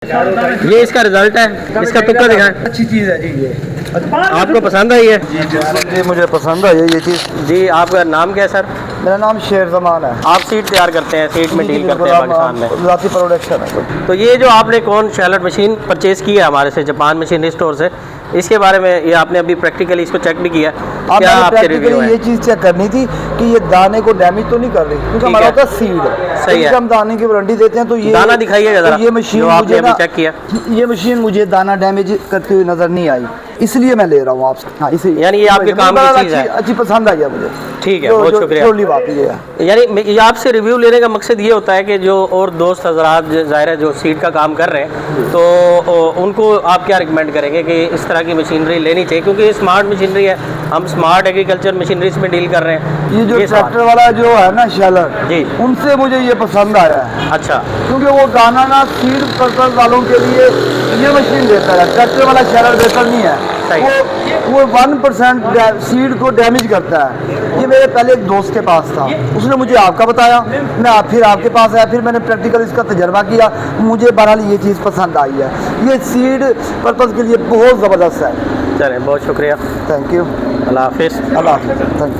ये इसका रिजल्ट है, इसका तुक्का दिखाएं। अच्छी चीज़ है जी ये। आपको पसंद आई है? जी मुझे पसंद है ये चीज़। जी आपका नाम क्या है सर? मेरा नाम शेर जमान है। आप सीट तैयार करते हैं, सीट में डील करते हैं पाकिस्तान में। जाती प्रोडक्शन है। तो ये जो आपने कौन शैलट मशीन परचेज़ की है हमारे से जापान मशीनरी स्टोर से, इसके बारे में ये आपने अभी प्रैक्टिकली इसको चेक भी किया? क्या आपके रिव्यू है? ये चीज़ चेक करनी थी कि ये दाने को डैमेज तो नहीं कर रही, क्योंकि हमारा होता है सीड। सही है। हम दाने की वारंटी देते हैं तो ये दाना दिखाइएगा जरा, तो ये मशीन जो आपने मुझे अभी चेक किया। ये मशीन मुझे दाना डैमेज करती हुई नजर नहीं आई, इसलिए मैं ले रहा हूँ आपसे। हाँ इसी यानी ये आपके काम की चीज़ है। अच्छी पसंद आई है मुझे। ठीक है, बहुत शुक्रिया। जोली बात ये है। यानी ये आपसे रिव्यू लेने का मकसद ये होता है कि जो और दोस्त हजरात ज़ाहिर है जो सीट का काम कर रहे हैं, तो उनको आप क्या रिकमेंड करेंगे कि इस तरह की मशीनरी लेनी चाहिए, क्योंकि ये स्मार्ट मशीनरी है, हम स्मार्ट एग्रीकल्चर मशीनरीज में डील कर रहे हैं। ये जो ट्रैक्टर वाला जो है ना शैलर जी, उनसे मुझे ये पसंद आया है। अच्छा, क्योंकि वो दाना ना सीड पर्पज वालों के लिए ये मशीन बेहतर है, ट्रैक्टर वाला शैलर बेहतर नहीं है। वो 1% सीड को डैमेज करता है। ये मेरे पहले एक दोस्त के पास था, उसने मुझे आपका बताया, मैं फिर आपके पास आया, फिर मैंने प्रैक्टिकल इसका तजर्बा किया, मुझे बहरहाल ये चीज़ पसंद आई है। ये सीड पर्पज़ के लिए बहुत ज़बरदस्त है। चलें, बहुत शुक्रिया, थैंक यू। अल्लाह हाफिज़। अल्लाह हाफिज़, थैंक यू।